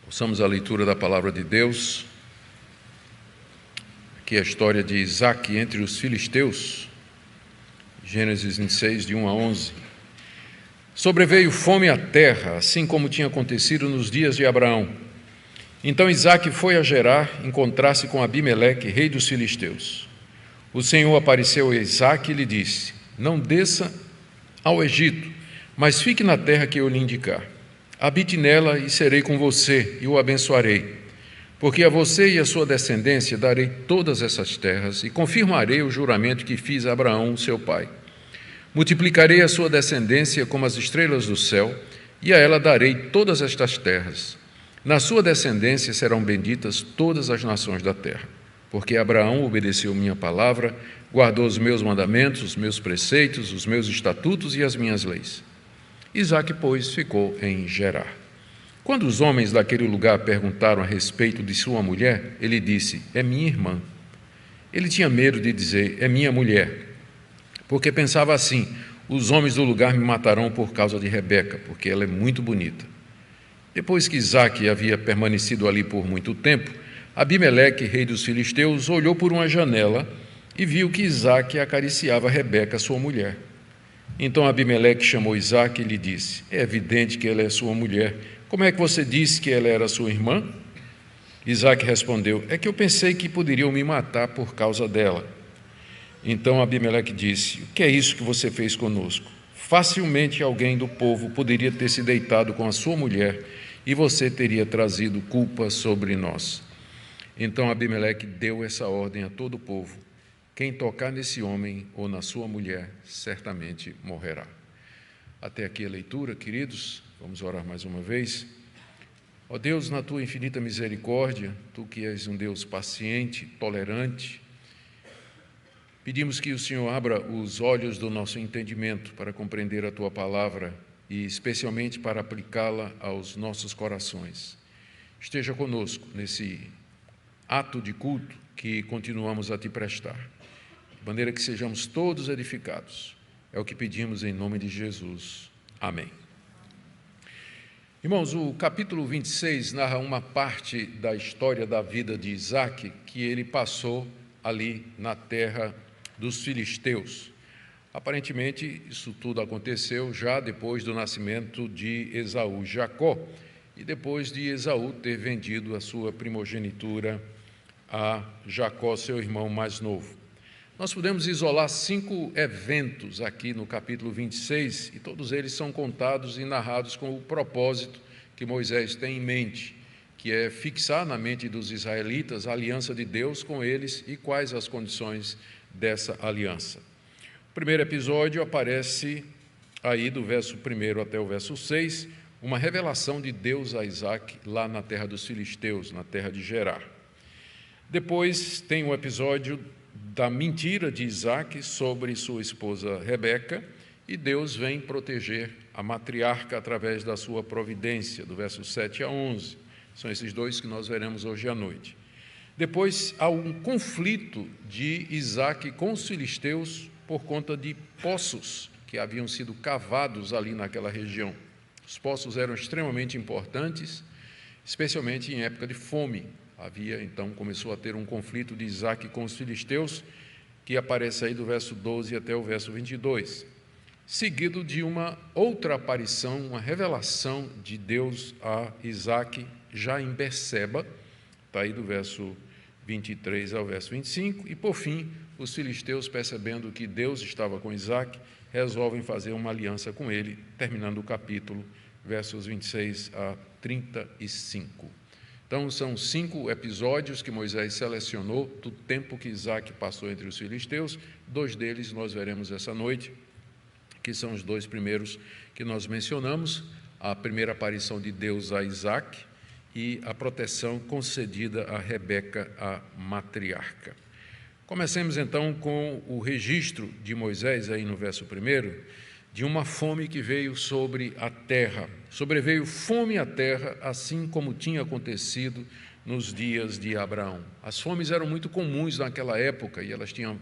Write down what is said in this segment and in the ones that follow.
Ouçamos a leitura da palavra de Deus. Aqui é a história de Isaque entre os filisteus. Gênesis 26, de 1 a 11. Sobreveio fome à terra, assim como tinha acontecido nos dias de Abraão. Então Isaque foi a Gerar encontrar-se com Abimeleque, rei dos filisteus. O Senhor apareceu a Isaque e lhe disse: Não desça ao Egito, mas fique na terra que eu lhe indicar. Habite nela e serei com você e o abençoarei. Porque a você e a sua descendência darei todas essas terras e confirmarei o juramento que fiz a Abraão, seu pai. Multiplicarei a sua descendência como as estrelas do céu, e a ela darei todas estas terras. Na sua descendência serão benditas todas as nações da terra. Porque Abraão obedeceu minha palavra, guardou os meus mandamentos, os meus preceitos, os meus estatutos e as minhas leis. Isaque, pois, ficou em Gerar. Quando os homens daquele lugar perguntaram a respeito de sua mulher, ele disse: É minha irmã. Ele tinha medo de dizer: É minha mulher, porque pensava assim: os homens do lugar me matarão por causa de Rebeca, porque ela é muito bonita. Depois que Isaque havia permanecido ali por muito tempo, Abimeleque, rei dos filisteus, olhou por uma janela e viu que Isaque acariciava Rebeca, sua mulher. Então Abimeleque chamou Isaque e lhe disse: É evidente que ela é sua mulher. Como é que você disse que ela era sua irmã? Isaque respondeu: É que eu pensei que poderiam me matar por causa dela. Então Abimeleque disse: O que é isso que você fez conosco? Facilmente alguém do povo poderia ter se deitado com a sua mulher e você teria trazido culpa sobre nós. Então Abimeleque deu essa ordem a todo o povo: Quem tocar nesse homem ou na sua mulher, certamente morrerá. Até aqui a leitura, queridos. Vamos orar mais uma vez. Ó Deus, na tua infinita misericórdia, tu que és um Deus paciente, tolerante, pedimos que o Senhor abra os olhos do nosso entendimento para compreender a tua palavra e especialmente para aplicá-la aos nossos corações. Esteja conosco nesse ato de culto que continuamos a te prestar, de maneira que sejamos todos edificados. É o que pedimos em nome de Jesus. Amém. Irmãos, o capítulo 26 narra uma parte da história da vida de Isaque que ele passou ali na terra dos filisteus. Aparentemente, isso tudo aconteceu já depois do nascimento de Esaú, Jacó, e depois de Esaú ter vendido a sua primogenitura a Jacó, seu irmão mais novo. Nós podemos isolar 5 eventos aqui no capítulo 26, e todos eles são contados e narrados com o propósito que Moisés tem em mente, que é fixar na mente dos israelitas a aliança de Deus com eles e quais as condições dessa aliança. O primeiro episódio aparece aí do verso 1 até o verso 6, uma revelação de Deus a Isaque lá na terra dos filisteus, na terra de Gerar. Depois tem o episódio da mentira de Isaque sobre sua esposa Rebeca, e Deus vem proteger a matriarca através da sua providência, do verso 7 a 11. São esses dois que nós veremos hoje à noite. Depois há um conflito de Isaque com os filisteus por conta de poços que haviam sido cavados ali naquela região. Os poços eram extremamente importantes, especialmente em época de fome. Então, começou a ter um conflito de Isaque com os filisteus, que aparece aí do verso 12 até o verso 22, seguido de uma outra aparição, uma revelação de Deus a Isaque, já em Berseba, está aí do verso 23 ao verso 25, e, por fim, os filisteus, percebendo que Deus estava com Isaque, resolvem fazer uma aliança com ele, terminando o capítulo, versos 26 a 35. Então, são 5 episódios que Moisés selecionou do tempo que Isaque passou entre os filisteus. 2 deles nós veremos essa noite, que são os 2 primeiros que nós mencionamos: a primeira aparição de Deus a Isaque e a proteção concedida a Rebeca, a matriarca. Comecemos então com o registro de Moisés, aí no verso 1, de uma fome que veio sobre a terra. Sobreveio fome à terra, assim como tinha acontecido nos dias de Abraão. As fomes eram muito comuns naquela época e elas tinham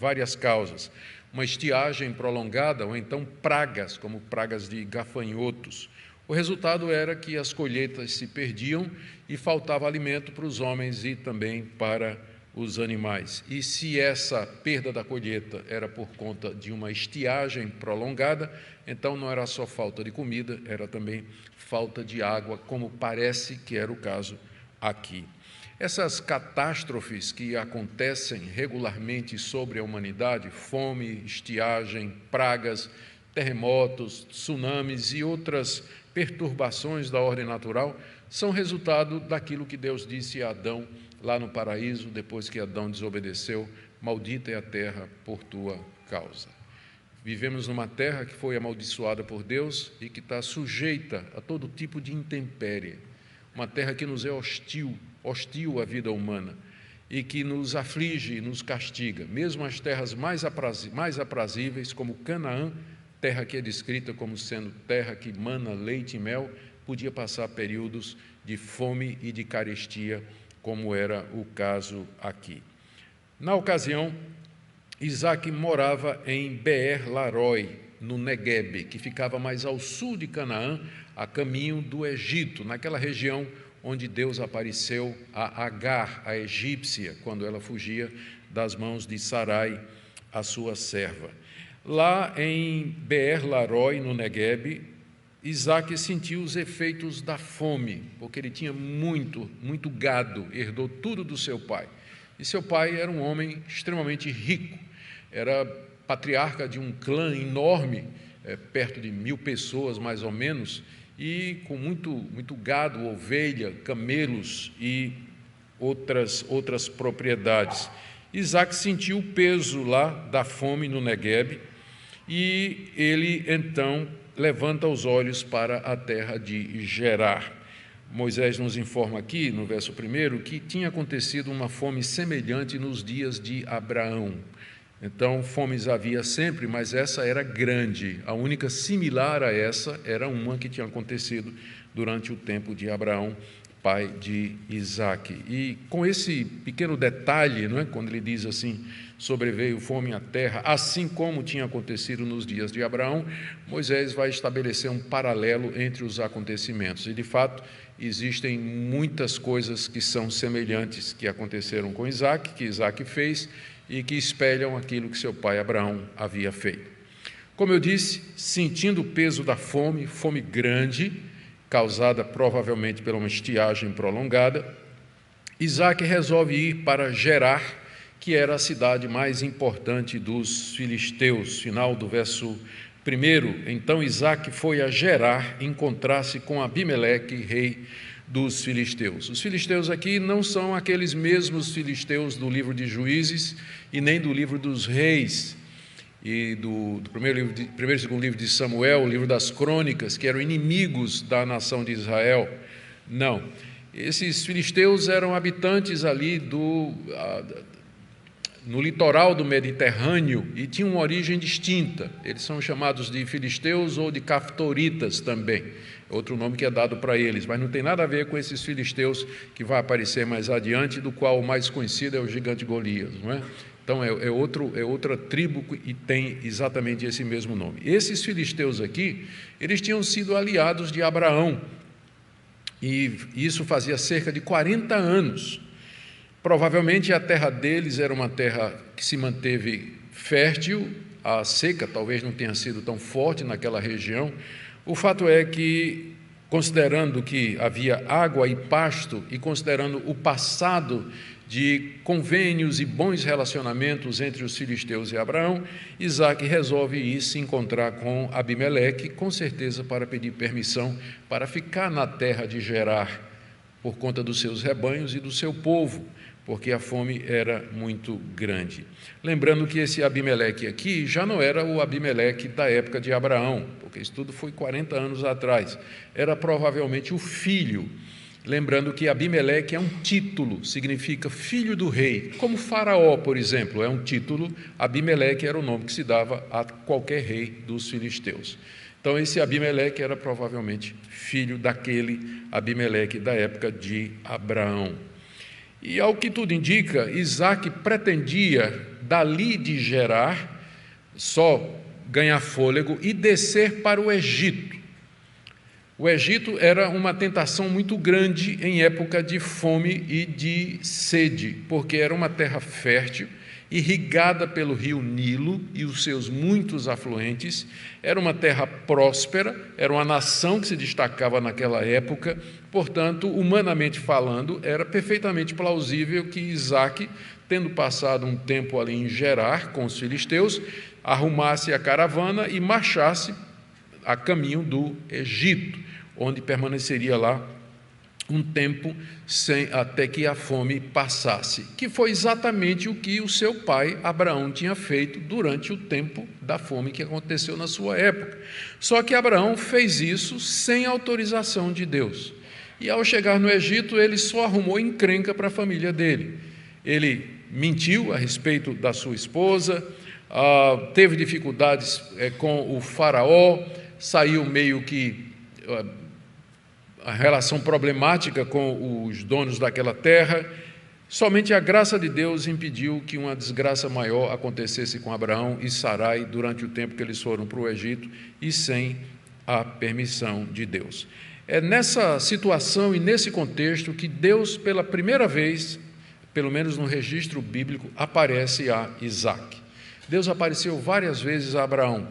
várias causas. Uma estiagem prolongada ou então pragas, como pragas de gafanhotos, O resultado era que as colheitas se perdiam e faltava alimento para os homens e também para os animais. E se essa perda da colheita era por conta de uma estiagem prolongada, então não era só falta de comida, era também falta de água, como parece que era o caso aqui. Essas catástrofes que acontecem regularmente sobre a humanidade, fome, estiagem, pragas, terremotos, tsunamis e outras perturbações da ordem natural, são resultado daquilo que Deus disse a Adão lá no paraíso, depois que Adão desobedeceu: maldita é a terra por tua causa. Vivemos numa terra que foi amaldiçoada por Deus e que está sujeita a todo tipo de intempérie, uma terra que nos é hostil à vida humana e que nos aflige e nos castiga. Mesmo as terras mais aprazíveis, como Canaã, terra que é descrita como sendo terra que mana leite e mel, podia passar períodos de fome e de carestia, como era o caso aqui. Na ocasião, Isaac morava em Beer-Laroi, no Negueb, que ficava mais ao sul de Canaã, a caminho do Egito, naquela região onde Deus apareceu a Agar, a egípcia, quando ela fugia das mãos de Sarai, a sua serva. Lá em Beer-Laroi, no Negueb, Isaac sentiu os efeitos da fome, porque ele tinha muito gado, herdou tudo do seu pai. E seu pai era um homem extremamente rico, era patriarca de um clã enorme, perto de 1000 pessoas mais ou menos, e com muito gado, ovelha, camelos e outras propriedades. Isaac sentiu o peso lá da fome no Negueb e ele então levanta os olhos para a terra de Gerar. Moisés nos informa aqui, no verso 1, que tinha acontecido uma fome semelhante nos dias de Abraão. Então, fomes havia sempre, mas essa era grande. A única similar a essa era uma que tinha acontecido durante o tempo de Abraão, pai de Isaque. E com esse pequeno detalhe, não é? Quando ele diz assim: sobreveio fome à terra, assim como tinha acontecido nos dias de Abraão, Moisés vai estabelecer um paralelo entre os acontecimentos. E, de fato, existem muitas coisas que são semelhantes, que aconteceram com Isaque, que Isaque fez, e que espelham aquilo que seu pai Abraão havia feito. Como eu disse, sentindo o peso da fome grande, causada provavelmente por uma estiagem prolongada, Isaque resolve ir para Gerar, que era a cidade mais importante dos filisteus. Final do verso 1. Então Isaque foi a Gerar encontrar-se com Abimeleque, rei dos filisteus. Os filisteus aqui não são aqueles mesmos filisteus do livro de Juízes e nem do livro dos reis e do primeiro e segundo livro de Samuel, o livro das crônicas, que eram inimigos da nação de Israel. Não, esses filisteus eram habitantes ali no litoral do Mediterrâneo e tinham uma origem distinta. Eles são chamados de filisteus ou de caftoritas também, outro nome que é dado para eles, mas não tem nada a ver com esses filisteus que vai aparecer mais adiante, do qual o mais conhecido é o gigante Golias, não é? Então é outra tribo e tem exatamente esse mesmo nome. Esses filisteus aqui, eles tinham sido aliados de Abraão, e isso fazia cerca de 40 anos. Provavelmente a terra deles era uma terra que se manteve fértil, a seca talvez não tenha sido tão forte naquela região. O fato é que, considerando que havia água e pasto, e considerando o passado de convênios e bons relacionamentos entre os filisteus e Abraão, Isaque resolve ir se encontrar com Abimeleque, com certeza para pedir permissão para ficar na terra de Gerar, por conta dos seus rebanhos e do seu povo, porque a fome era muito grande. Lembrando que esse Abimeleque aqui já não era o Abimeleque da época de Abraão, porque isso tudo foi 40 anos atrás, era provavelmente o filho. Lembrando que Abimeleque é um título, significa filho do rei, como Faraó, por exemplo, é um título. Abimeleque era o nome que se dava a qualquer rei dos filisteus. Então, esse Abimeleque era provavelmente filho daquele Abimeleque da época de Abraão. E, ao que tudo indica, Isaque pretendia, dali de Gerar, só ganhar fôlego e descer para o Egito. O Egito era uma tentação muito grande em época de fome e de sede, porque era uma terra fértil, irrigada pelo rio Nilo e os seus muitos afluentes, era uma terra próspera, era uma nação que se destacava naquela época, portanto, humanamente falando, era perfeitamente plausível que Isaque, tendo passado um tempo ali em Gerar com os filisteus, arrumasse a caravana e marchasse a caminho do Egito, onde permaneceria lá um tempo até que a fome passasse, que foi exatamente o que o seu pai Abraão tinha feito durante o tempo da fome que aconteceu na sua época. Só que Abraão fez isso sem autorização de Deus. E ao chegar no Egito, ele só arrumou encrenca para a família dele. Ele mentiu a respeito da sua esposa, teve dificuldades com o faraó, saiu meio que a relação problemática com os donos daquela terra. Somente a graça de Deus impediu que uma desgraça maior acontecesse com Abraão e Sarai durante o tempo que eles foram para o Egito e sem a permissão de Deus. É nessa situação e nesse contexto que Deus, pela primeira vez, pelo menos no registro bíblico, aparece a Isaque. Deus apareceu várias vezes a Abraão,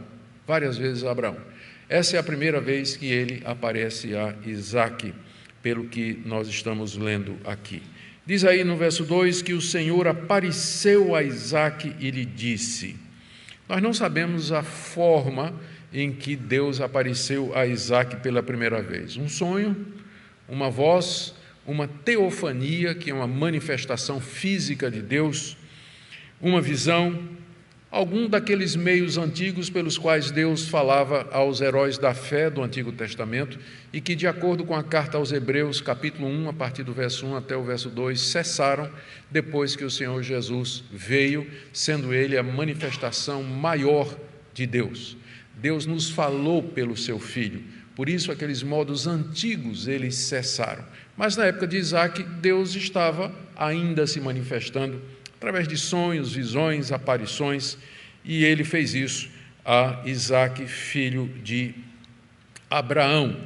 Essa é a primeira vez que ele aparece a Isaque, pelo que nós estamos lendo aqui. Diz aí no verso 2 que o Senhor apareceu a Isaque e lhe disse. Nós não sabemos a forma em que Deus apareceu a Isaque pela primeira vez. Um sonho, uma voz, uma teofania, que é uma manifestação física de Deus, uma visão, algum daqueles meios antigos pelos quais Deus falava aos heróis da fé do Antigo Testamento e que, de acordo com a carta aos Hebreus, capítulo 1, a partir do verso 1 até o verso 2, cessaram depois que o Senhor Jesus veio, sendo Ele a manifestação maior de Deus. Deus nos falou pelo Seu Filho, por isso aqueles modos antigos eles cessaram. Mas na época de Isaque, Deus estava ainda se manifestando através de sonhos, visões, aparições, e ele fez isso a Isaque, filho de Abraão.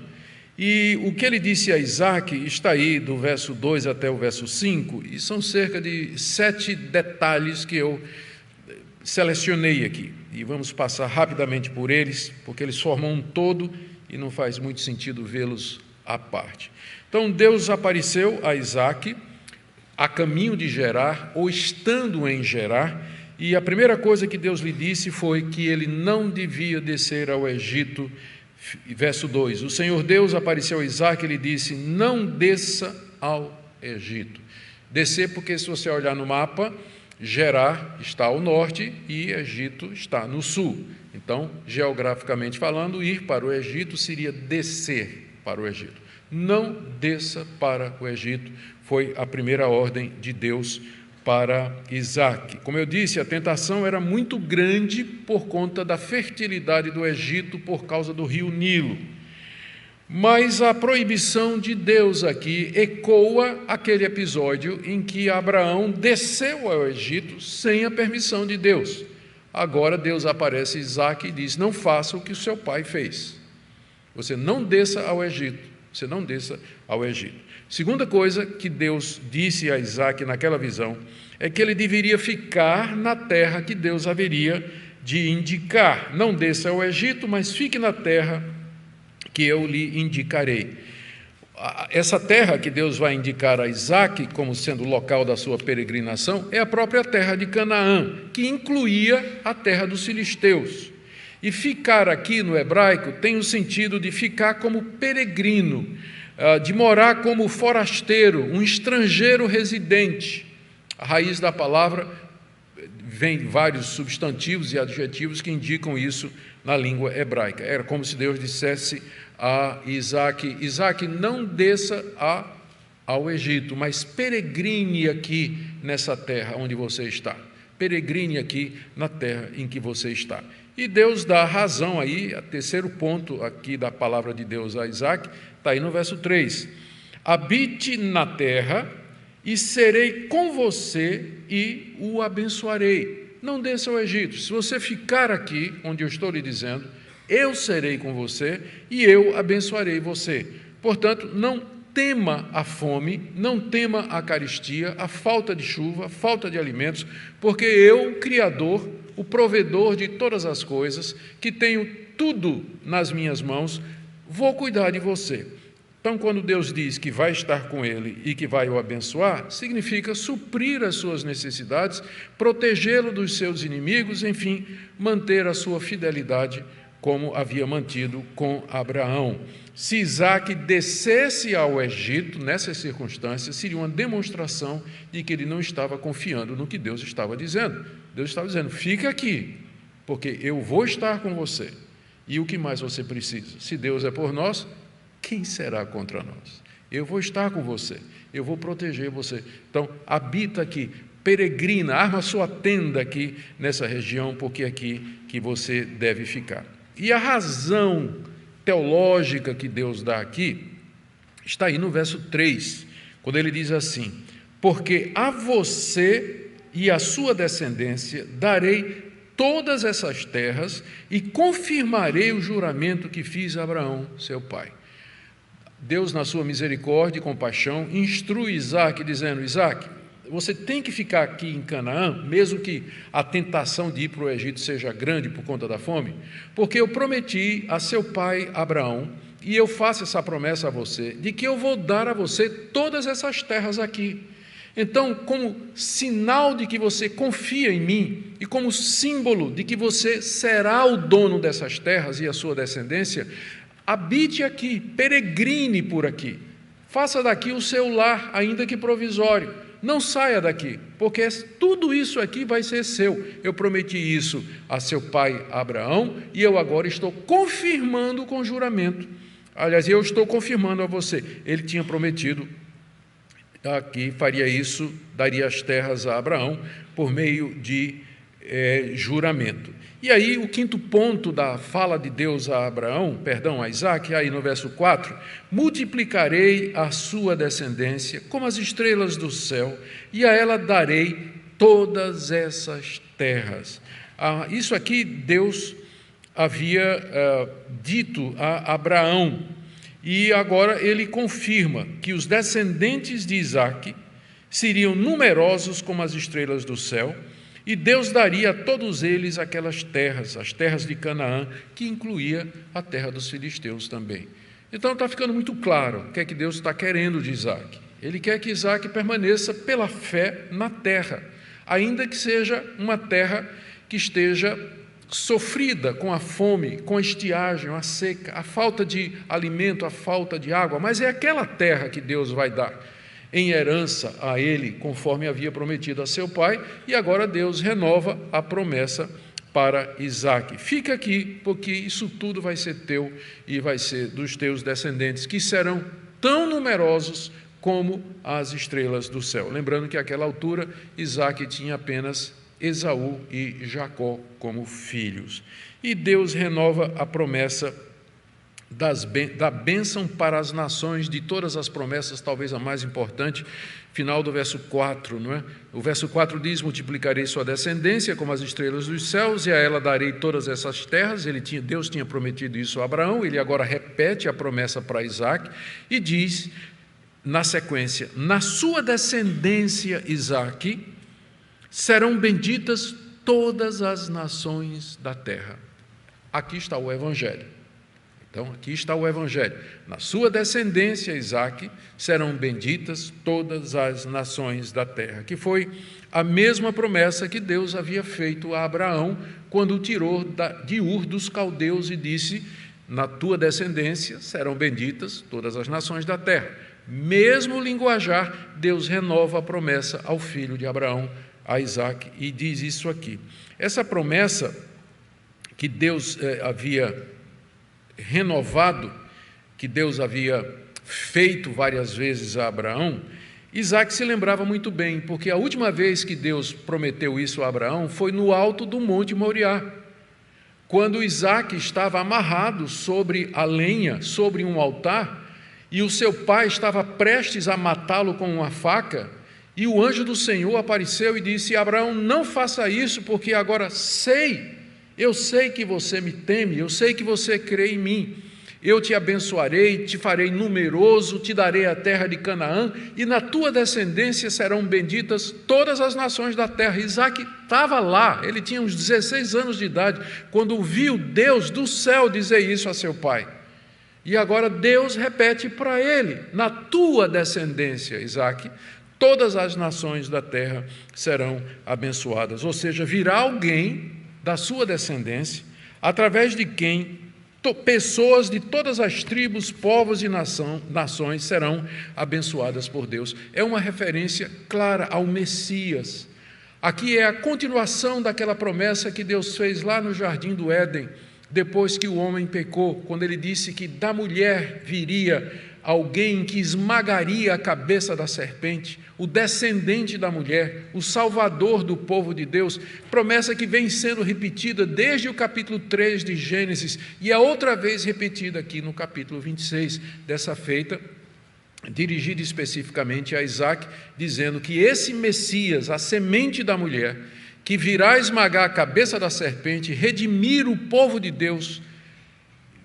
E o que ele disse a Isaque está aí do verso 2 até o verso 5, e são cerca de 7 detalhes que eu selecionei aqui, e vamos passar rapidamente por eles, porque eles formam um todo e não faz muito sentido vê-los à parte. Então, Deus apareceu a Isaque a caminho de Gerar, ou estando em Gerar, e a primeira coisa que Deus lhe disse foi que ele não devia descer ao Egito. Verso 2, o Senhor Deus apareceu a Isaque e lhe disse, não desça ao Egito. Descer porque, se você olhar no mapa, Gerar está ao norte e Egito está no sul. Então, geograficamente falando, ir para o Egito seria descer para o Egito. Não desça para o Egito, foi a primeira ordem de Deus para Isaque. Como eu disse, a tentação era muito grande por conta da fertilidade do Egito, por causa do rio Nilo. Mas a proibição de Deus aqui ecoa aquele episódio em que Abraão desceu ao Egito sem a permissão de Deus. Agora Deus aparece a Isaque e diz, não faça o que o seu pai fez. Você não desça ao Egito. Você não desça ao Egito. Segunda coisa que Deus disse a Isaque naquela visão é que ele deveria ficar na terra que Deus haveria de indicar. Não desça ao Egito, mas fique na terra que eu lhe indicarei. Essa terra que Deus vai indicar a Isaque como sendo o local da sua peregrinação é a própria terra de Canaã, que incluía a terra dos filisteus. E ficar aqui no hebraico tem o sentido de ficar como peregrino, de morar como forasteiro, um estrangeiro residente. A raiz da palavra vem vários substantivos e adjetivos que indicam isso na língua hebraica. Era como se Deus dissesse a Isaque, Isaque, não desça ao Egito, mas peregrine aqui nessa terra onde você está. Peregrine aqui na terra em que você está. E Deus dá razão aí, o terceiro ponto aqui da palavra de Deus a Isaque, está aí no verso 3. Habite na terra e serei com você e o abençoarei. Não desça ao Egito. Se você ficar aqui, onde eu estou lhe dizendo, eu serei com você e eu abençoarei você. Portanto, não tema a fome, não tema a carestia, a falta de chuva, a falta de alimentos, porque eu, Criador, o provedor de todas as coisas, que tenho tudo nas minhas mãos, vou cuidar de você. Então, quando Deus diz que vai estar com ele e que vai o abençoar, significa suprir as suas necessidades, protegê-lo dos seus inimigos, enfim, manter a sua fidelidade como havia mantido com Abraão. Se Isaque descesse ao Egito, nessas circunstâncias, seria uma demonstração de que ele não estava confiando no que Deus estava dizendo. Deus estava dizendo, fica aqui, porque eu vou estar com você. E o que mais você precisa? Se Deus é por nós, quem será contra nós? Eu vou estar com você, eu vou proteger você. Então, habita aqui, peregrina, arma sua tenda aqui nessa região, porque é aqui que você deve ficar. E a razão teológica que Deus dá aqui está aí no verso 3, quando ele diz assim, porque a você e à sua descendência darei todas essas terras e confirmarei o juramento que fiz a Abraão, seu pai. Deus, na sua misericórdia e compaixão, instrui Isaque, dizendo, Isaque, você tem que ficar aqui em Canaã, mesmo que a tentação de ir para o Egito seja grande por conta da fome, porque eu prometi a seu pai Abraão, e eu faço essa promessa a você, de que eu vou dar a você todas essas terras aqui. Então, como sinal de que você confia em mim, e como símbolo de que você será o dono dessas terras e a sua descendência, habite aqui, peregrine por aqui, faça daqui o seu lar, ainda que provisório, não saia daqui, porque tudo isso aqui vai ser seu. Eu prometi isso a seu pai Abraão, e eu agora estou confirmando com juramento. Aliás, eu estou confirmando a você. Ele tinha prometido que faria isso, daria as terras a Abraão por meio de juramento. E aí o quinto ponto da fala de Deus a Isaque, aí no verso 4, multiplicarei a sua descendência como as estrelas do céu, e a ela darei todas essas terras. Isso aqui Deus havia dito a Abraão, e agora ele confirma que os descendentes de Isaque seriam numerosos como as estrelas do céu, e Deus daria a todos eles aquelas terras, as terras de Canaã, que incluía a terra dos filisteus também. Então está ficando muito claro o que é que Deus está querendo de Isaque. Ele quer que Isaque permaneça pela fé na terra, ainda que seja uma terra que esteja sofrida com a fome, com a estiagem, a seca, a falta de alimento, a falta de água, mas é aquela terra que Deus vai dar em herança a ele, conforme havia prometido a seu pai, e agora Deus renova a promessa para Isaque. Fica aqui, porque isso tudo vai ser teu e vai ser dos teus descendentes, que serão tão numerosos como as estrelas do céu. Lembrando que àquela altura Isaque tinha apenas Esaú e Jacó como filhos. E Deus renova a promessa da bênção para as nações, de todas as promessas, talvez a mais importante, final do verso 4, não é? O verso 4 diz, multiplicarei sua descendência como as estrelas dos céus, e a ela darei todas essas terras. Deus tinha prometido isso a Abraão, ele agora repete a promessa para Isaque, e diz, na sequência, na sua descendência, Isaque, serão benditas todas as nações da terra. Aqui está o Evangelho. Então, aqui está o Evangelho. Na sua descendência, Isaque, serão benditas todas as nações da terra, que foi a mesma promessa que Deus havia feito a Abraão, quando o tirou de Ur dos caldeus e disse, na tua descendência serão benditas todas as nações da terra. Mesmo linguajar, Deus renova a promessa ao filho de Abraão, a Isaque, e diz isso aqui. Essa promessa que Deus havia renovado, que Deus havia feito várias vezes a Abraão, Isaque se lembrava muito bem, porque a última vez que Deus prometeu isso a Abraão foi no alto do Monte Moriá, quando Isaque estava amarrado sobre a lenha, sobre um altar, e o seu pai estava prestes a matá-lo com uma faca, e o anjo do Senhor apareceu e disse, Abraão, não faça isso, porque agora sei Eu sei que você me teme, eu sei que você crê em mim. Eu te abençoarei, te farei numeroso, te darei a terra de Canaã, e na tua descendência serão benditas todas as nações da terra. Isaac estava lá, ele tinha uns 16 anos de idade, quando viu Deus do céu dizer isso a seu pai. E agora Deus repete para ele: na tua descendência, Isaac, todas as nações da terra serão abençoadas. Ou seja, virá alguém da sua descendência, através de quem pessoas de todas as tribos, povos e nações serão abençoadas por Deus. É uma referência clara ao Messias. Aqui é a continuação daquela promessa que Deus fez lá no Jardim do Éden, depois que o homem pecou, quando ele disse que da mulher viria alguém que esmagaria a cabeça da serpente, o descendente da mulher, o salvador do povo de Deus, promessa que vem sendo repetida desde o capítulo 3 de Gênesis, e é outra vez repetida aqui no capítulo 26, dessa feita, dirigida especificamente a Isaac, dizendo que esse Messias, a semente da mulher, que virá esmagar a cabeça da serpente, redimir o povo de Deus,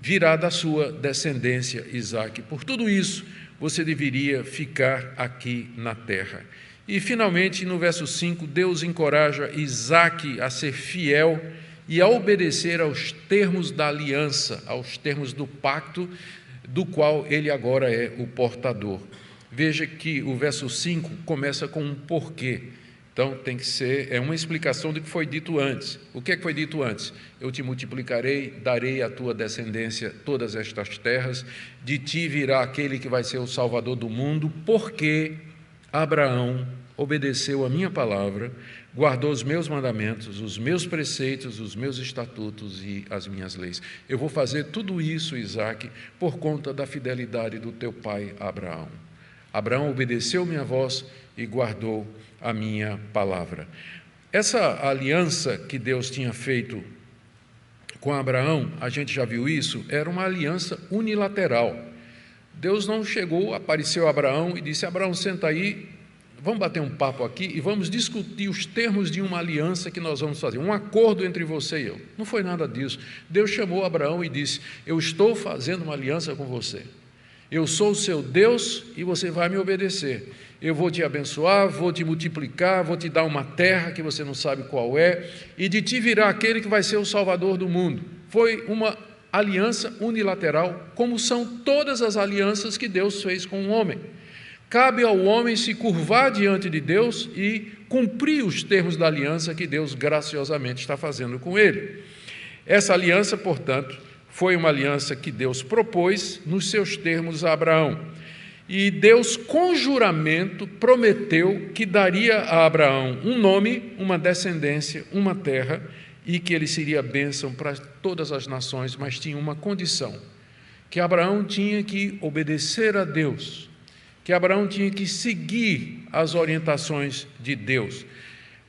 virá da sua descendência, Isaac. Por tudo isso, você deveria ficar aqui na terra. E, finalmente, no verso 5, Deus encoraja Isaac a ser fiel e a obedecer aos termos da aliança, aos termos do pacto, do qual ele agora é o portador. Veja que o verso 5 começa com um porquê. Então, tem que ser uma explicação do que foi dito antes. O que foi dito antes? Eu te multiplicarei, darei à tua descendência todas estas terras, de ti virá aquele que vai ser o Salvador do mundo, porque Abraão obedeceu a minha palavra, guardou os meus mandamentos, os meus preceitos, os meus estatutos e as minhas leis. Eu vou fazer tudo isso, Isaac, por conta da fidelidade do teu pai Abraão. Abraão obedeceu minha voz e guardou a minha palavra. Essa aliança que Deus tinha feito com Abraão, a gente já viu isso, era uma aliança unilateral. Deus não chegou, apareceu a Abraão e disse: Abraão, senta aí, vamos bater um papo aqui e vamos discutir os termos de uma aliança que nós vamos fazer, um acordo entre você e eu. Não foi nada disso. Deus chamou Abraão e disse: eu estou fazendo uma aliança com você. Eu sou o seu Deus e você vai me obedecer. Eu vou te abençoar, vou te multiplicar, vou te dar uma terra que você não sabe qual é, e de ti virá aquele que vai ser o Salvador do mundo. Foi uma aliança unilateral, como são todas as alianças que Deus fez com o homem. Cabe ao homem se curvar diante de Deus e cumprir os termos da aliança que Deus graciosamente está fazendo com ele. Essa aliança, portanto, foi uma aliança que Deus propôs nos seus termos a Abraão. E Deus, com juramento, prometeu que daria a Abraão um nome, uma descendência, uma terra, e que ele seria bênção para todas as nações, mas tinha uma condição, que Abraão tinha que obedecer a Deus, que Abraão tinha que seguir as orientações de Deus.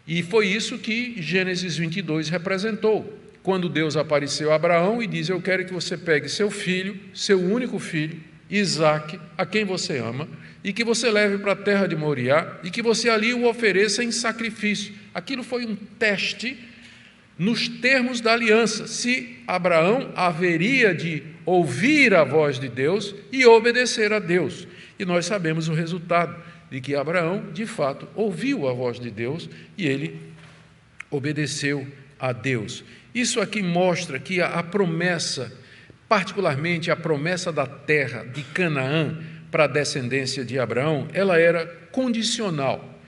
E foi isso que Gênesis 22 representou, quando Deus apareceu a Abraão e diz: eu quero que você pegue seu filho, seu único filho, Isaque, a quem você ama, e que você leve para a terra de Moriá, e que você ali o ofereça em sacrifício. Aquilo foi um teste nos termos da aliança, se Abraão haveria de ouvir a voz de Deus e obedecer a Deus. E nós sabemos o resultado, de que Abraão, de fato, ouviu a voz de Deus e ele obedeceu a Deus. Isso aqui mostra que a promessa, particularmente a promessa da terra de Canaã para a descendência de Abraão, ela era condicional.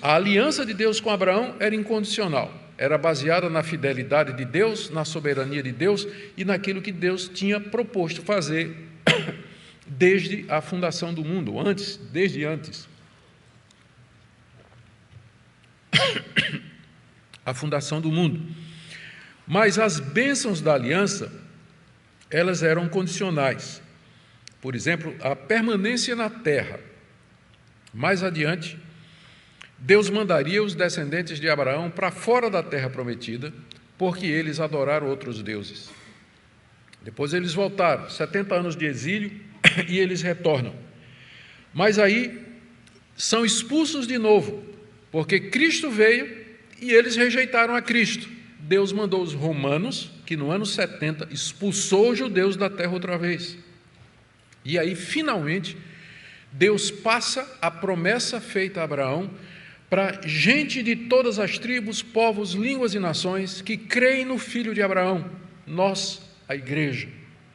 A aliança de Deus com Abraão era incondicional, era baseada na fidelidade de Deus, na soberania de Deus e naquilo que Deus tinha proposto fazer desde a fundação do mundo, desde antes. A fundação do mundo. Mas as bênçãos da aliança, elas eram condicionais. Por exemplo, a permanência na terra. Mais adiante, Deus mandaria os descendentes de Abraão para fora da terra prometida, porque eles adoraram outros deuses. Depois eles voltaram, 70 anos de exílio, e eles retornam. Mas aí são expulsos de novo, porque Cristo veio e eles rejeitaram a Cristo. Deus mandou os romanos, que no ano 70 expulsou os judeus da terra outra vez. E aí, finalmente, Deus passa a promessa feita a Abraão para gente de todas as tribos, povos, línguas e nações que creem no Filho de Abraão, nós, a igreja.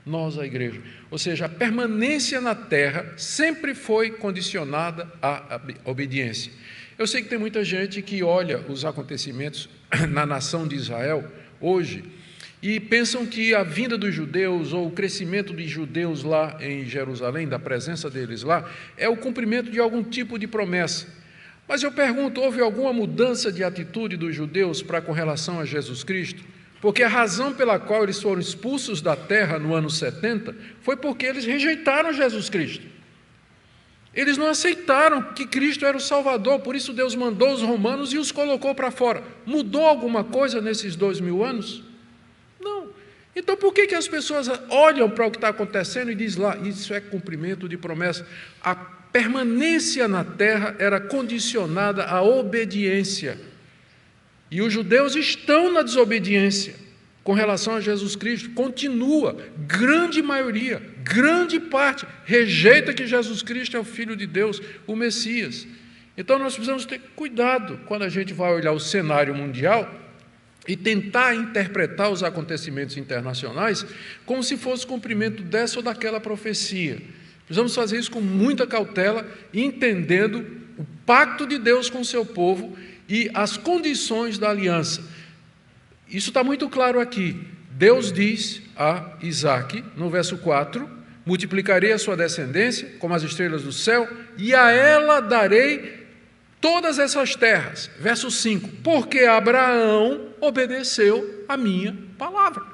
Nós, a igreja. Ou seja, a permanência na terra sempre foi condicionada à obediência. Eu sei que tem muita gente que olha os acontecimentos na nação de Israel hoje e pensam que a vinda dos judeus ou o crescimento dos judeus lá em Jerusalém, da presença deles lá, é o cumprimento de algum tipo de promessa. Mas eu pergunto, houve alguma mudança de atitude dos judeus para com relação a Jesus Cristo? Porque a razão pela qual eles foram expulsos da terra no ano 70 foi porque eles rejeitaram Jesus Cristo. Eles não aceitaram que Cristo era o Salvador, por isso Deus mandou os romanos e os colocou para fora. Mudou alguma coisa nesses 2000 anos? Não. Então por que as pessoas olham para o que está acontecendo e dizem lá, isso é cumprimento de promessa? A permanência na terra era condicionada à obediência. E os judeus estão na desobediência com relação a Jesus Cristo, continua, grande maioria, grande parte, rejeita que Jesus Cristo é o Filho de Deus, o Messias. Então nós precisamos ter cuidado quando a gente vai olhar o cenário mundial e tentar interpretar os acontecimentos internacionais como se fosse cumprimento dessa ou daquela profecia. Precisamos fazer isso com muita cautela, entendendo o pacto de Deus com o seu povo e as condições da aliança. Isso está muito claro aqui. Deus diz a Isaque, no verso 4, multiplicarei a sua descendência como as estrelas do céu, e a ela darei todas essas terras. Verso 5, porque Abraão obedeceu a minha palavra.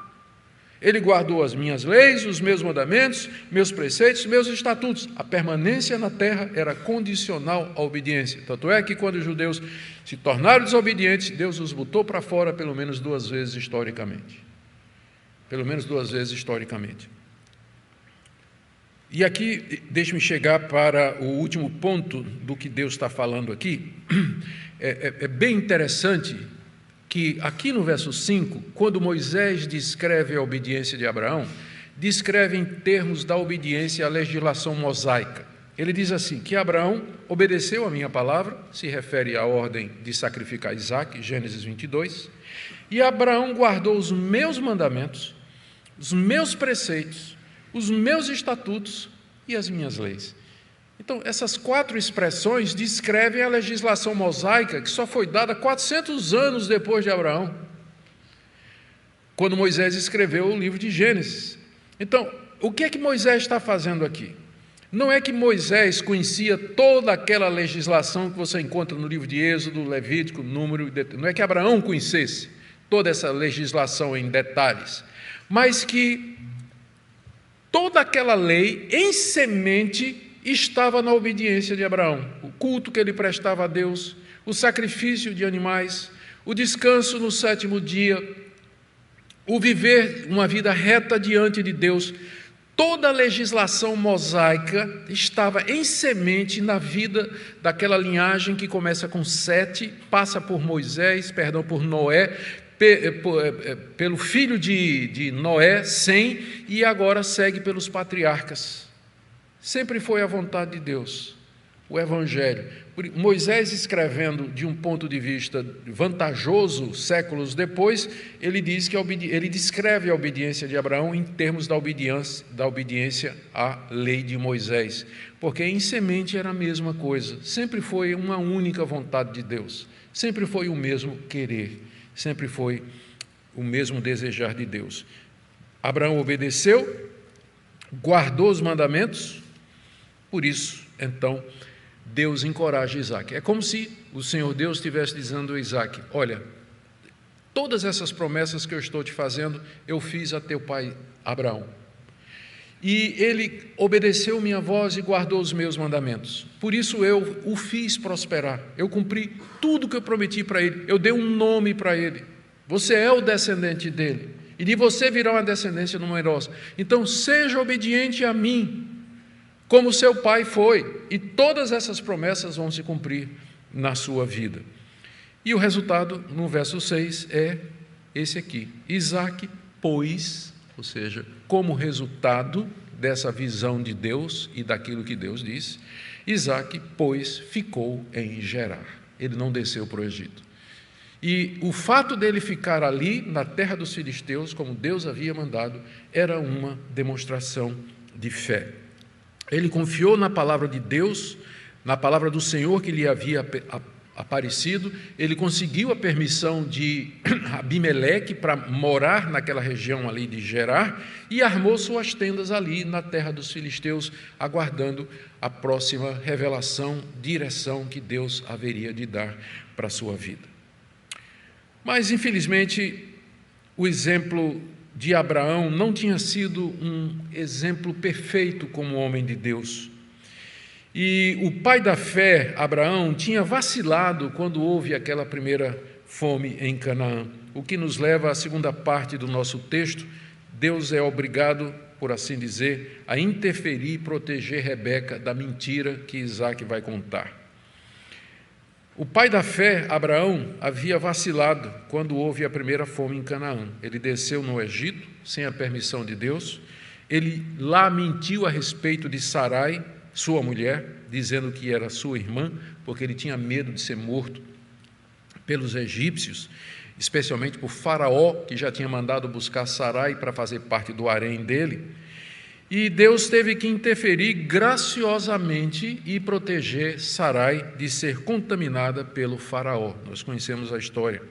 Ele guardou as minhas leis, os meus mandamentos, meus preceitos, meus estatutos. A permanência na terra era condicional à obediência. Tanto é que quando os judeus se tornaram desobedientes, Deus os botou para fora pelo menos 2 vezes historicamente. Pelo menos 2 vezes historicamente. E aqui, deixe-me chegar para o último ponto do que Deus está falando aqui. É bem interessante que aqui no verso 5, quando Moisés descreve a obediência de Abraão, descreve em termos da obediência à legislação mosaica. Ele diz assim, que Abraão obedeceu a minha palavra, se refere à ordem de sacrificar Isaque, Gênesis 22, e Abraão guardou os meus mandamentos, os meus preceitos, os meus estatutos e as minhas leis. Então, essas 4 expressões descrevem a legislação mosaica que só foi dada 400 anos depois de Abraão, quando Moisés escreveu o livro de Gênesis. Então, o que é que Moisés está fazendo aqui? Não é que Moisés conhecia toda aquela legislação que você encontra no livro de Êxodo, Levítico, Número, não é que Abraão conhecesse toda essa legislação em detalhes, mas que toda aquela lei em semente estava na obediência de Abraão, o culto que ele prestava a Deus, o sacrifício de animais, o descanso no 7º dia, o viver uma vida reta diante de Deus. Toda a legislação mosaica estava em semente na vida daquela linhagem que começa com 7, passa por por Noé, pelo filho de Noé, Sem, e agora segue pelos patriarcas. Sempre foi a vontade de Deus, o Evangelho. Moisés, escrevendo de um ponto de vista vantajoso, séculos depois, ele diz que ele descreve a obediência de Abraão em termos da obediência à lei de Moisés, porque em semente era a mesma coisa, sempre foi uma única vontade de Deus, sempre foi o mesmo querer, sempre foi o mesmo desejar de Deus. Abraão obedeceu, guardou os mandamentos. Por isso, então, Deus encoraja Isaque. É como se o Senhor Deus estivesse dizendo a Isaque, olha, todas essas promessas que eu estou te fazendo, eu fiz a teu pai Abraão. E ele obedeceu minha voz e guardou os meus mandamentos. Por isso eu o fiz prosperar. Eu cumpri tudo que eu prometi para ele. Eu dei um nome para ele. Você é o descendente dele. E de você virá uma descendência numerosa. Então, seja obediente a mim, como seu pai foi, e todas essas promessas vão se cumprir na sua vida. E o resultado, no verso 6, é esse aqui. Isaque, pois, ou seja, como resultado dessa visão de Deus e daquilo que Deus disse, Isaque, pois, ficou em Gerar. Ele não desceu para o Egito. E o fato dele ficar ali, na terra dos filisteus, como Deus havia mandado, era uma demonstração de fé. Ele confiou na palavra de Deus, na palavra do Senhor que lhe havia aparecido. Ele conseguiu a permissão de Abimeleque para morar naquela região ali de Gerar e armou suas tendas ali na terra dos filisteus, aguardando a próxima revelação, direção que Deus haveria de dar para a sua vida. Mas, infelizmente, o exemplo de Abraão não tinha sido um exemplo perfeito como homem de Deus. E o pai da fé, Abraão, tinha vacilado quando houve aquela primeira fome em Canaã, o que nos leva à segunda parte do nosso texto. Deus é obrigado, por assim dizer, a interferir e proteger Rebeca da mentira que Isaque vai contar. O pai da fé, Abraão, havia vacilado quando houve a primeira fome em Canaã. Ele desceu no Egito, sem a permissão de Deus. Ele lá mentiu a respeito de Sarai, sua mulher, dizendo que era sua irmã, porque ele tinha medo de ser morto pelos egípcios, especialmente por Faraó, que já tinha mandado buscar Sarai para fazer parte do harém dele. E Deus teve que interferir graciosamente e proteger Sarai de ser contaminada pelo Faraó. Nós conhecemos a história.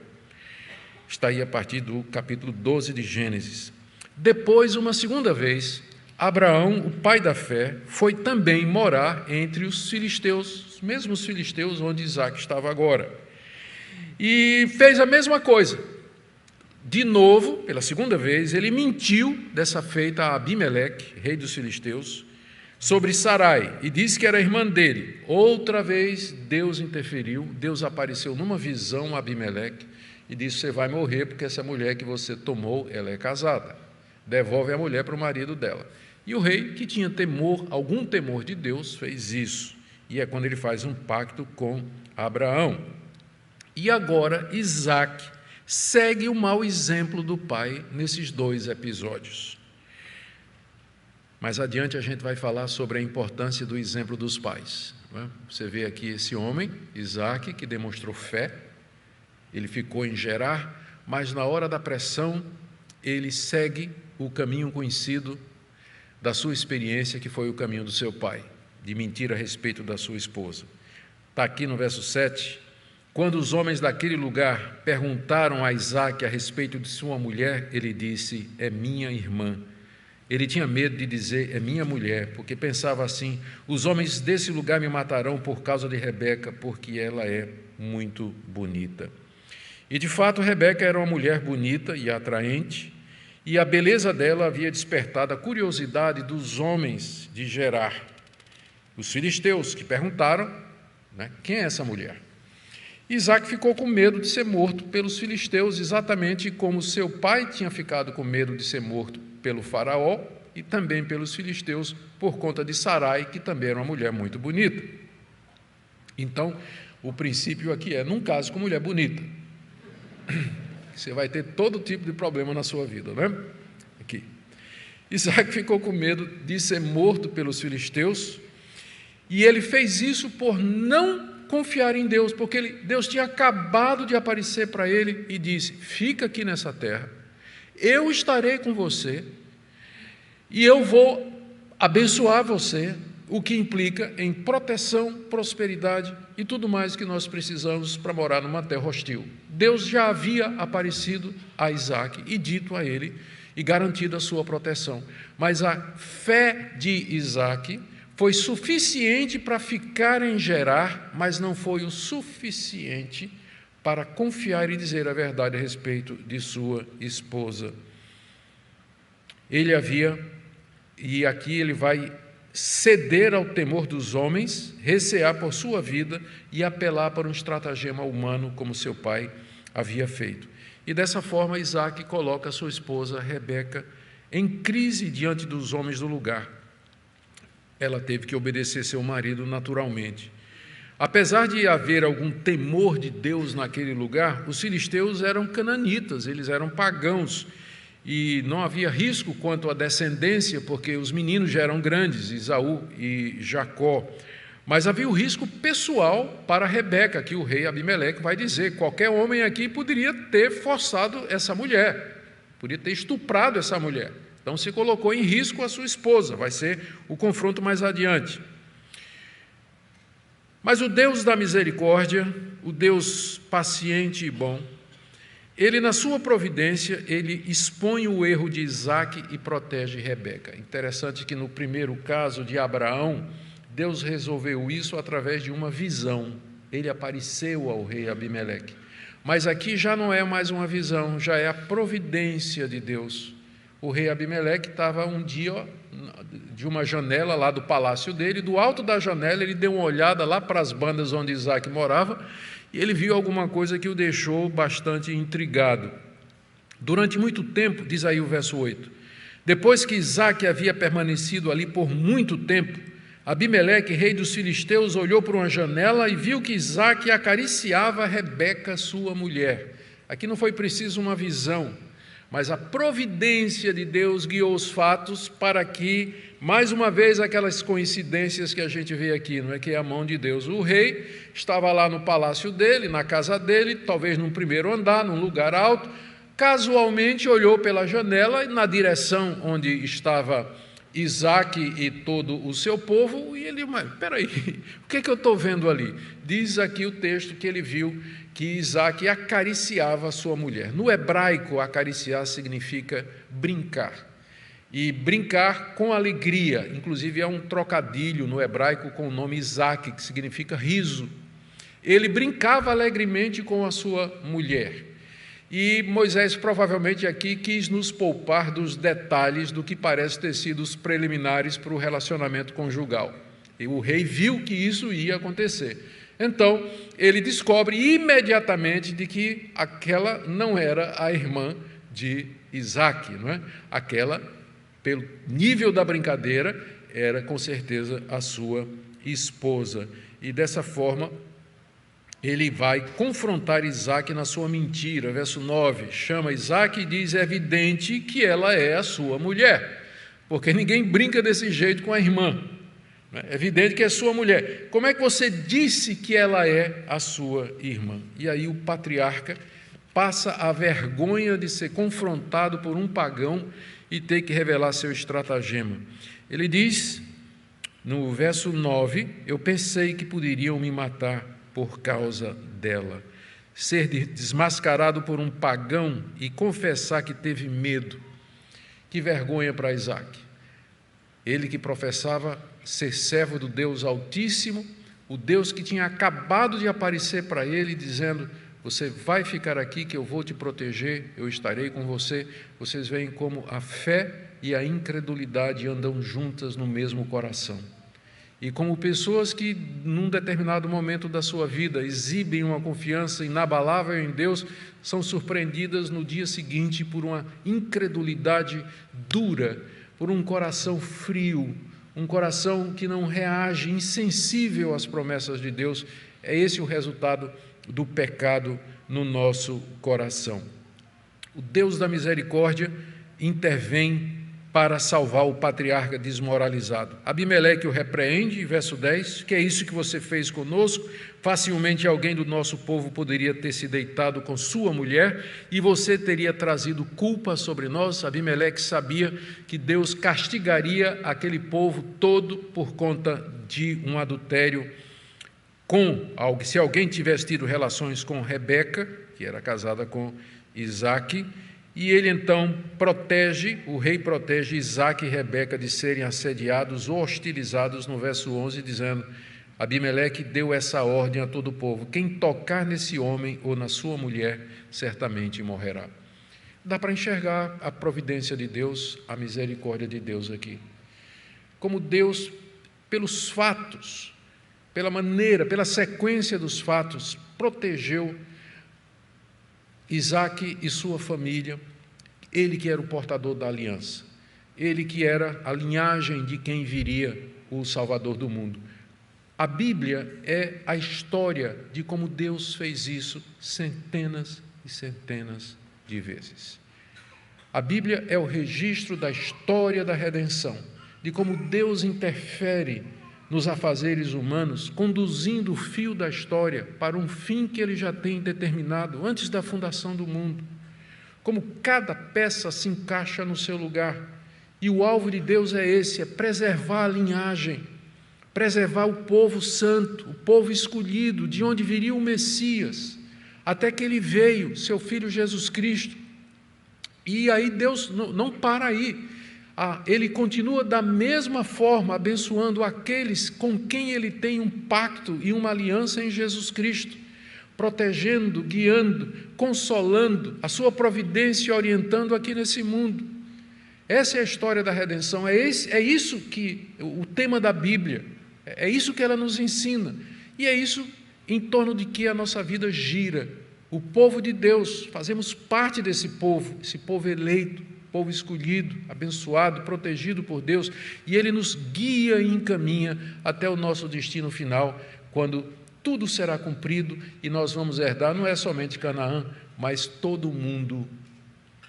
Está aí a partir do capítulo 12 de Gênesis. Depois, uma segunda vez, Abraão, o pai da fé, foi também morar entre os filisteus, os mesmos filisteus onde Isaque estava agora. E fez a mesma coisa. De novo, pela segunda vez, ele mentiu dessa feita a Abimeleque, rei dos filisteus, sobre Sarai, e disse que era irmã dele. Outra vez, Deus interferiu, Deus apareceu numa visão a Abimeleque e disse: você vai morrer porque essa mulher que você tomou, ela é casada. Devolve a mulher para o marido dela. E o rei, que tinha temor, algum temor de Deus, fez isso. E é quando ele faz um pacto com Abraão. E agora, Isaque segue o mau exemplo do pai nesses dois episódios. Mais adiante a gente vai falar sobre a importância do exemplo dos pais. Você vê aqui esse homem, Isaque, que demonstrou fé, ele ficou em Gerar, mas na hora da pressão ele segue o caminho conhecido da sua experiência, que foi o caminho do seu pai, de mentir a respeito da sua esposa. Está aqui no verso 7, quando os homens daquele lugar perguntaram a Isaque a respeito de sua mulher, ele disse: é minha irmã. Ele tinha medo de dizer: é minha mulher, porque pensava assim: os homens desse lugar me matarão por causa de Rebeca, porque ela é muito bonita. E de fato Rebeca era uma mulher bonita e atraente, e a beleza dela havia despertado a curiosidade dos homens de Gerar, os filisteus, que perguntaram, quem é essa mulher? Isaque ficou com medo de ser morto pelos filisteus, exatamente como seu pai tinha ficado com medo de ser morto pelo Faraó e também pelos filisteus, por conta de Sarai, que também era uma mulher muito bonita. Então, o princípio aqui é: não case com mulher bonita. Você vai ter todo tipo de problema na sua vida, não é? Aqui. Isaque ficou com medo de ser morto pelos filisteus, e ele fez isso por não confiar em Deus, porque Deus tinha acabado de aparecer para ele e disse: fica aqui nessa terra, eu estarei com você, e eu vou abençoar você, o que implica em proteção, prosperidade e tudo mais que nós precisamos para morar numa terra hostil. Deus já havia aparecido a Isaque e dito a ele e garantido a sua proteção, mas a fé de Isaque foi suficiente para ficar em Gerar, mas não foi o suficiente para confiar e dizer a verdade a respeito de sua esposa. Ele havia, e aqui ele vai ceder ao temor dos homens, recear por sua vida e apelar para um estratagema humano, como seu pai havia feito. E dessa forma Isaque coloca sua esposa Rebeca em crise diante dos homens do lugar. Ela teve que obedecer seu marido naturalmente. Apesar de haver algum temor de Deus naquele lugar, os filisteus eram cananitas, eles eram pagãos, e não havia risco quanto à descendência, porque os meninos já eram grandes, Esaú e Jacó. Mas havia o risco pessoal para Rebeca, que o rei Abimeleque vai dizer: qualquer homem aqui poderia ter forçado essa mulher, poderia ter estuprado essa mulher. Então se colocou em risco a sua esposa, vai ser o confronto mais adiante. Mas o Deus da misericórdia, o Deus paciente e bom, ele, na sua providência, ele expõe o erro de Isaque e protege Rebeca. Interessante que no primeiro caso de Abraão, Deus resolveu isso através de uma visão. Ele apareceu ao rei Abimeleque. Mas aqui já não é mais uma visão, já é a providência de Deus. O rei Abimeleque estava um dia de uma janela lá do palácio dele, do alto da janela ele deu uma olhada lá para as bandas onde Isaque morava, e ele viu alguma coisa que o deixou bastante intrigado. Durante muito tempo, diz aí o verso 8, depois que Isaque havia permanecido ali por muito tempo, Abimeleque, rei dos filisteus, olhou por uma janela e viu que Isaque acariciava Rebeca, sua mulher. Aqui não foi preciso uma visão, mas a providência de Deus guiou os fatos para que, mais uma vez, aquelas coincidências que a gente vê aqui, não é que é a mão de Deus. O rei estava lá no palácio dele, na casa dele, talvez num primeiro andar, num lugar alto, casualmente olhou pela janela na direção onde estava Isaque e todo o seu povo, e ele, mas espera aí, o que é que eu estou vendo ali? Diz aqui o texto que ele viu que Isaque acariciava a sua mulher. No hebraico, acariciar significa brincar, e brincar com alegria, inclusive é um trocadilho no hebraico com o nome Isaque, que significa riso. Ele brincava alegremente com a sua mulher. E Moisés provavelmente aqui quis nos poupar dos detalhes do que parece ter sido os preliminares para o relacionamento conjugal. E o rei viu que isso ia acontecer. Então, ele descobre imediatamente de que aquela não era a irmã de Isaque, não é? Aquela, pelo nível da brincadeira, era com certeza a sua esposa. E dessa forma, ele vai confrontar Isaque na sua mentira. Verso 9, chama Isaque e diz: é evidente que ela é a sua mulher, porque ninguém brinca desse jeito com a irmã. É evidente que é sua mulher. Como é que você disse que ela é a sua irmã? E aí o patriarca passa a vergonha de ser confrontado por um pagão e ter que revelar seu estratagema. Ele diz, no verso 9, eu pensei que poderiam me matar por causa dela. Ser desmascarado por um pagão e confessar que teve medo. Que vergonha para Isaque. Ele que professava ser servo do Deus Altíssimo, o Deus que tinha acabado de aparecer para ele, dizendo: você vai ficar aqui que eu vou te proteger, eu estarei com você. Vocês veem como a fé e a incredulidade andam juntas no mesmo coração. E como pessoas que, num determinado momento da sua vida, exibem uma confiança inabalável em Deus, são surpreendidas no dia seguinte por uma incredulidade dura, por um coração frio, um coração que não reage, insensível às promessas de Deus. É esse o resultado do pecado no nosso coração. O Deus da misericórdia intervém para salvar o patriarca desmoralizado. Abimeleque o repreende, verso 10, que é isso que você fez conosco? Facilmente alguém do nosso povo poderia ter se deitado com sua mulher e você teria trazido culpa sobre nós. Abimeleque sabia que Deus castigaria aquele povo todo por conta de um adultério se alguém tivesse tido relações com Rebeca, que era casada com Isaque. E ele então o rei protege Isaque e Rebeca de serem assediados ou hostilizados, no verso 11, dizendo: Abimeleque deu essa ordem a todo o povo: quem tocar nesse homem ou na sua mulher, certamente morrerá. Dá para enxergar a providência de Deus, a misericórdia de Deus aqui. Como Deus, pelos fatos, pela maneira, pela sequência dos fatos, protegeu Isaque e sua família, ele que era o portador da aliança, ele que era a linhagem de quem viria o Salvador do mundo. A Bíblia é a história de como Deus fez isso centenas e centenas de vezes. A Bíblia é o registro da história da redenção, de como Deus interfere nos afazeres humanos, conduzindo o fio da história para um fim que Ele já tem determinado antes da fundação do mundo. Como cada peça se encaixa no seu lugar. E o alvo de Deus é esse, é preservar a linhagem, preservar o povo santo, o povo escolhido, de onde viria o Messias, até que ele veio, seu Filho Jesus Cristo. E aí Deus não para aí. Ele continua da mesma forma abençoando aqueles com quem Ele tem um pacto e uma aliança em Jesus Cristo, protegendo, guiando, consolando, a sua providência orientando aqui nesse mundo. Essa é a história da redenção, é isso que o tema da Bíblia, é isso que ela nos ensina, e é isso em torno de que a nossa vida gira. O povo de Deus, fazemos parte desse povo, esse povo eleito, povo escolhido, abençoado, protegido por Deus, e Ele nos guia e encaminha até o nosso destino final, quando tudo será cumprido e nós vamos herdar, não é somente Canaã, mas todo o mundo.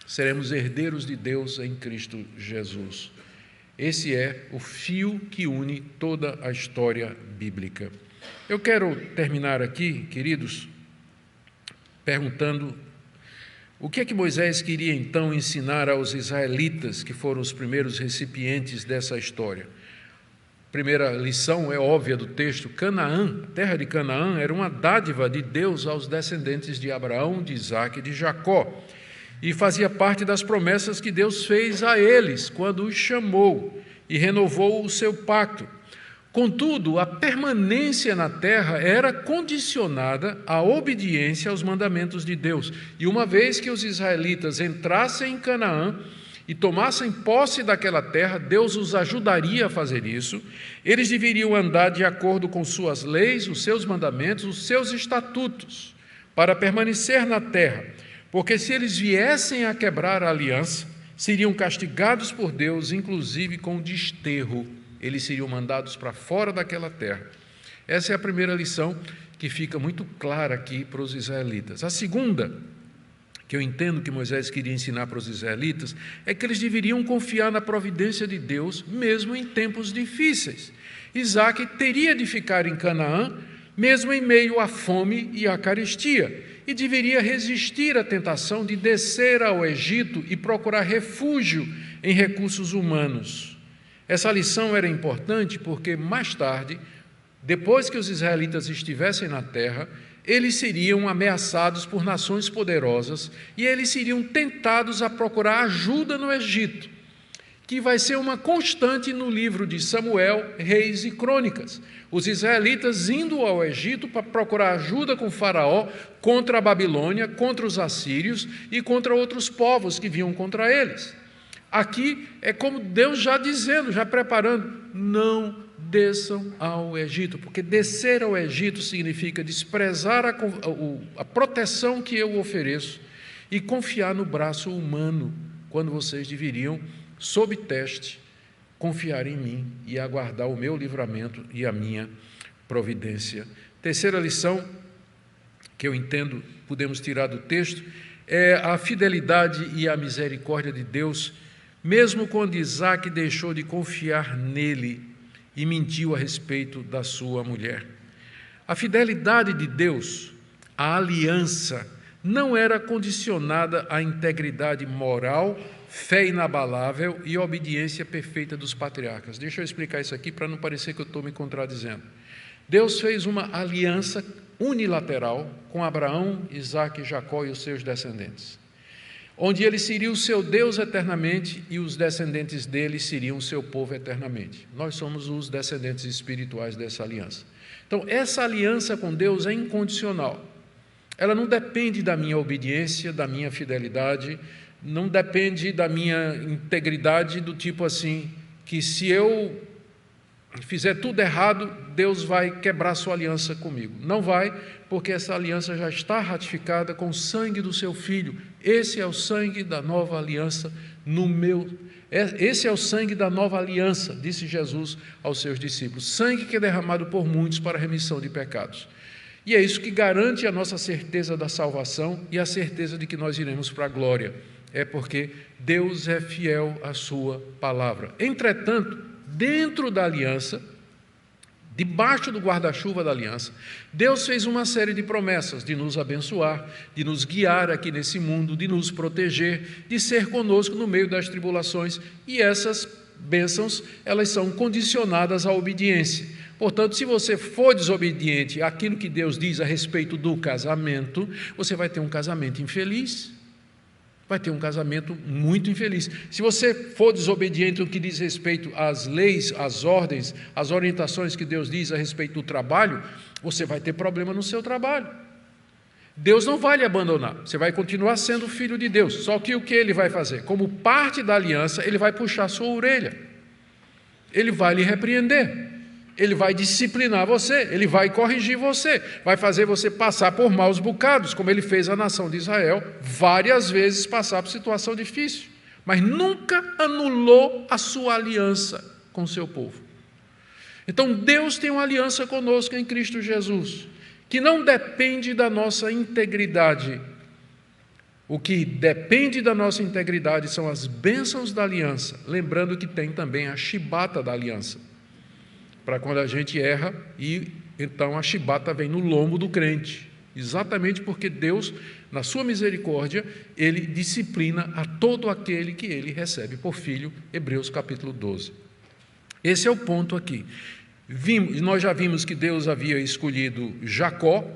Seremos herdeiros de Deus em Cristo Jesus. Esse é o fio que une toda a história bíblica. Eu quero terminar aqui, queridos, perguntando o que é que Moisés queria então ensinar aos israelitas, que foram os primeiros recipientes dessa história. A primeira lição é óbvia do texto: Canaã, a terra de Canaã, era uma dádiva de Deus aos descendentes de Abraão, de Isaque e de Jacó, e fazia parte das promessas que Deus fez a eles quando os chamou e renovou o seu pacto. Contudo, a permanência na terra era condicionada à obediência aos mandamentos de Deus. E uma vez que os israelitas entrassem em Canaã e tomassem posse daquela terra, Deus os ajudaria a fazer isso. Eles deveriam andar de acordo com suas leis, os seus mandamentos, os seus estatutos, para permanecer na terra. Porque se eles viessem a quebrar a aliança, seriam castigados por Deus, inclusive com desterro. Eles seriam mandados para fora daquela terra. Essa é a primeira lição que fica muito clara aqui para os israelitas. A segunda, que eu entendo que Moisés queria ensinar para os israelitas, é que eles deveriam confiar na providência de Deus, mesmo em tempos difíceis. Isaque teria de ficar em Canaã, mesmo em meio à fome e à carestia, e deveria resistir à tentação de descer ao Egito e procurar refúgio em recursos humanos. Essa lição era importante porque, mais tarde, depois que os israelitas estivessem na terra, eles seriam ameaçados por nações poderosas e eles seriam tentados a procurar ajuda no Egito, que vai ser uma constante no livro de Samuel, Reis e Crônicas. Os israelitas indo ao Egito para procurar ajuda com Faraó contra a Babilônia, contra os assírios e contra outros povos que vinham contra eles. Aqui é como Deus já dizendo, já preparando: não desçam ao Egito, porque descer ao Egito significa desprezar a proteção que eu ofereço e confiar no braço humano, quando vocês deveriam, sob teste, confiar em mim e aguardar o meu livramento e a minha providência. Terceira lição que eu entendo podemos tirar do texto é a fidelidade e a misericórdia de Deus, mesmo quando Isaque deixou de confiar nele e mentiu a respeito da sua mulher. A fidelidade de Deus, a aliança, não era condicionada à integridade moral, fé inabalável e obediência perfeita dos patriarcas. Deixa eu explicar isso aqui para não parecer que eu estou me contradizendo. Deus fez uma aliança unilateral com Abraão, Isaque, Jacó e os seus descendentes, onde ele seria o seu Deus eternamente e os descendentes dele seriam o seu povo eternamente. Nós somos os descendentes espirituais dessa aliança. Então, essa aliança com Deus é incondicional. Ela não depende da minha obediência, da minha fidelidade, não depende da minha integridade, do tipo assim, que se eu fizer tudo errado, Deus vai quebrar sua aliança comigo. Não vai, porque essa aliança já está ratificada com o sangue do seu Filho. Esse é o sangue da nova aliança, Esse é o sangue da nova aliança, disse Jesus aos seus discípulos. Sangue que é derramado por muitos para a remissão de pecados. E é isso que garante a nossa certeza da salvação e a certeza de que nós iremos para a glória. É porque Deus é fiel à sua palavra. Entretanto, dentro da aliança, debaixo do guarda-chuva da aliança, Deus fez uma série de promessas de nos abençoar, de nos guiar aqui nesse mundo, de nos proteger, de ser conosco no meio das tribulações, e essas bênçãos, elas são condicionadas à obediência. Portanto, se você for desobediente àquilo que Deus diz a respeito do casamento, você vai ter um casamento infeliz. Vai ter um casamento muito infeliz. Se você for desobediente no que diz respeito às leis, às ordens, às orientações que Deus diz a respeito do trabalho, você vai ter problema no seu trabalho. Deus não vai lhe abandonar, você vai continuar sendo filho de Deus. Só que o que Ele vai fazer? Como parte da aliança, Ele vai puxar a sua orelha. Ele vai lhe repreender. Ele vai disciplinar você, Ele vai corrigir você, vai fazer você passar por maus bocados, como Ele fez a nação de Israel, várias vezes passar por situação difícil, mas nunca anulou a sua aliança com o seu povo. Então Deus tem uma aliança conosco em Cristo Jesus, que não depende da nossa integridade. O que depende da nossa integridade são as bênçãos da aliança, lembrando que tem também a chibata da aliança, para quando a gente erra, e então a chibata vem no lombo do crente, exatamente porque Deus, na sua misericórdia, Ele disciplina a todo aquele que Ele recebe por filho, Hebreus capítulo 12. Esse é o ponto aqui. Nós já vimos que Deus havia escolhido Jacó,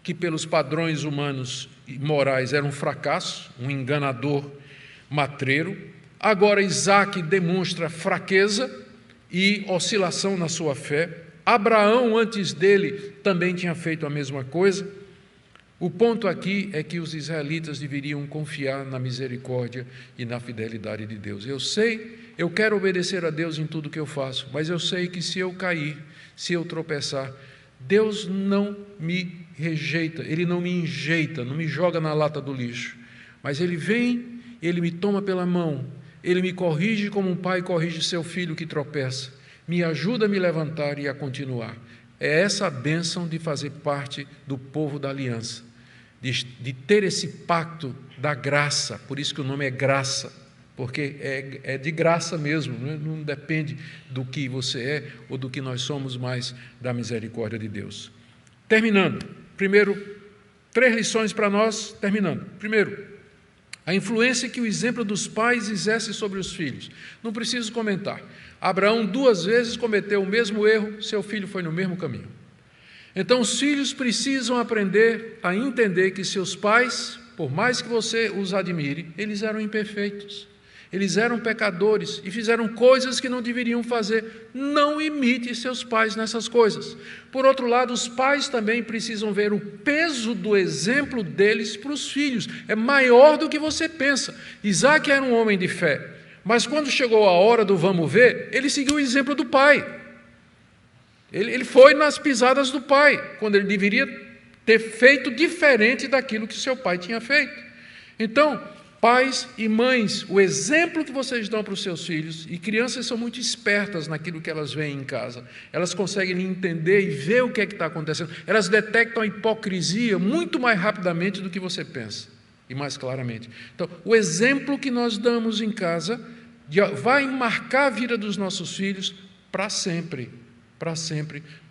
que pelos padrões humanos e morais era um fracasso, um enganador matreiro. Agora Isaque demonstra fraqueza e oscilação na sua fé. Abraão, antes dele, também tinha feito a mesma coisa. O ponto aqui é que os israelitas deveriam confiar na misericórdia e na fidelidade de Deus. Eu quero obedecer a Deus em tudo que eu faço, mas eu sei que se eu cair, se eu tropeçar, Deus não me rejeita, Ele não me enjeita, não me joga na lata do lixo, mas Ele vem, Ele me toma pela mão, Ele me corrige como um pai corrige seu filho que tropeça, me ajuda a me levantar e a continuar. É essa a bênção de fazer parte do povo da aliança, de ter esse pacto da graça, por isso que o nome é graça, porque é de graça mesmo, não depende do que você é ou do que nós somos, mas da misericórdia de Deus. Terminando, primeiro, 3 lições para nós, terminando. Primeiro, a influência que o exemplo dos pais exerce sobre os filhos. Não preciso comentar. Abraão 2 vezes cometeu o mesmo erro, seu filho foi no mesmo caminho. Então, os filhos precisam aprender a entender que seus pais, por mais que você os admire, eles eram imperfeitos. Eles eram pecadores e fizeram coisas que não deveriam fazer. Não imite seus pais nessas coisas. Por outro lado, os pais também precisam ver o peso do exemplo deles para os filhos. É maior do que você pensa. Isaque era um homem de fé, mas quando chegou a hora do vamos ver, ele seguiu o exemplo do pai. Ele foi nas pisadas do pai, quando ele deveria ter feito diferente daquilo que seu pai tinha feito. Então, pais e mães, o exemplo que vocês dão para os seus filhos, e crianças são muito espertas naquilo que elas veem em casa, elas conseguem entender e ver o que é que está acontecendo, elas detectam a hipocrisia muito mais rapidamente do que você pensa, e mais claramente. Então, o exemplo que nós damos em casa vai marcar a vida dos nossos filhos para sempre,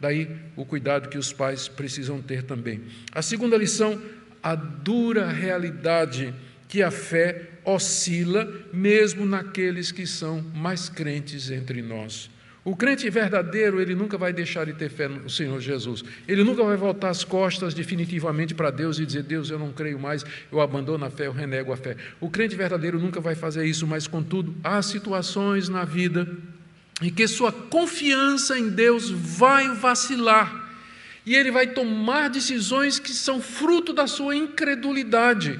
daí o cuidado que os pais precisam ter também. A segunda lição, a dura realidade que a fé oscila mesmo naqueles que são mais crentes entre nós. O crente verdadeiro, ele nunca vai deixar de ter fé no Senhor Jesus. Ele nunca vai voltar as costas definitivamente para Deus e dizer: Deus, eu não creio mais, eu abandono a fé, eu renego a fé. O crente verdadeiro nunca vai fazer isso, mas, contudo, há situações na vida em que sua confiança em Deus vai vacilar. E ele vai tomar decisões que são fruto da sua incredulidade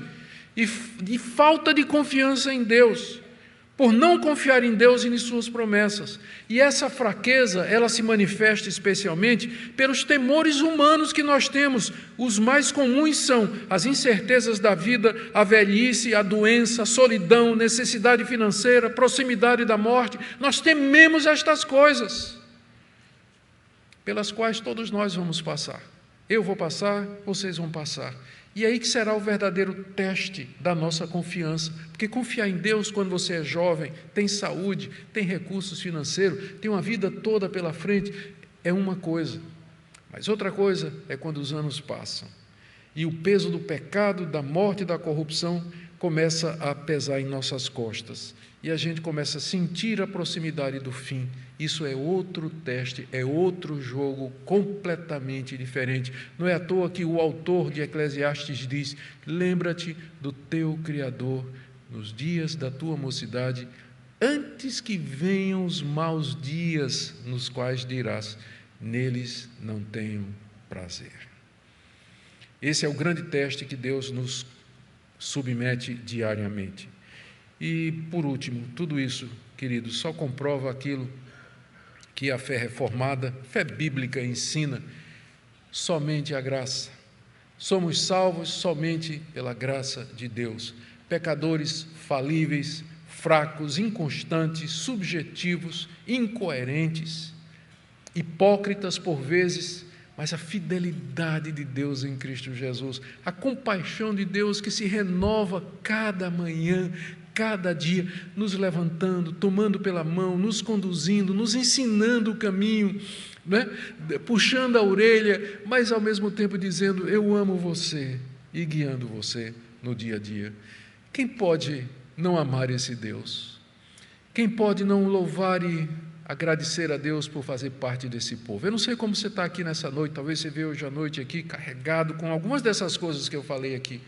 e falta de confiança em Deus. por não confiar em Deus e em suas promessas. E essa fraqueza, ela se manifesta especialmente pelos temores humanos que nós temos. Os mais comuns são as incertezas da vida, a velhice, a doença, a solidão, necessidade financeira, proximidade da morte. Nós tememos estas coisas, pelas quais todos nós vamos passar. Eu vou passar, vocês vão passar. E aí que será o verdadeiro teste da nossa confiança. Porque confiar em Deus quando você é jovem, tem saúde, tem recursos financeiros, tem uma vida toda pela frente, é uma coisa. Mas outra coisa é quando os anos passam. E o peso do pecado, da morte e da corrupção começa a pesar em nossas costas. E a gente começa a sentir a proximidade do fim. Isso é outro teste, é outro jogo completamente diferente. Não é à toa que o autor de Eclesiastes diz: lembra-te do teu Criador nos dias da tua mocidade, antes que venham os maus dias, nos quais dirás, neles não tenho prazer. Esse é o grande teste que Deus nos submete diariamente. E, por último, tudo isso, queridos, só comprova aquilo que a fé reformada, fé bíblica ensina: somente a graça. Somos salvos somente pela graça de Deus. Pecadores falíveis, fracos, inconstantes, subjetivos, incoerentes, hipócritas por vezes, mas a fidelidade de Deus em Cristo Jesus, a compaixão de Deus que se renova cada manhã, cada dia, nos levantando, tomando pela mão, nos conduzindo, nos ensinando o caminho, né? Puxando a orelha, mas ao mesmo tempo dizendo: eu amo você, e guiando você no dia a dia. Quem pode não amar esse Deus? Quem pode não louvar e agradecer a Deus por fazer parte desse povo? Eu não sei como você está aqui nessa noite, talvez você veja hoje à noite aqui carregado com algumas dessas coisas que eu falei aqui.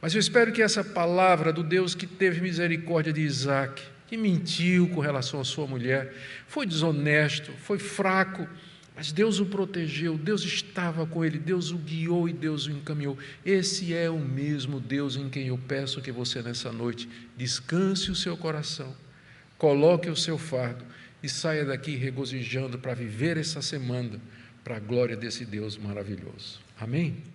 Mas eu espero que essa palavra do Deus que teve misericórdia de Isaac, que mentiu com relação à sua mulher, foi desonesto, foi fraco, mas Deus o protegeu, Deus estava com ele, Deus o guiou e Deus o encaminhou. Esse é o mesmo Deus em quem eu peço que você nessa noite descanse o seu coração, coloque o seu fardo e saia daqui regozijando para viver essa semana para a glória desse Deus maravilhoso. Amém?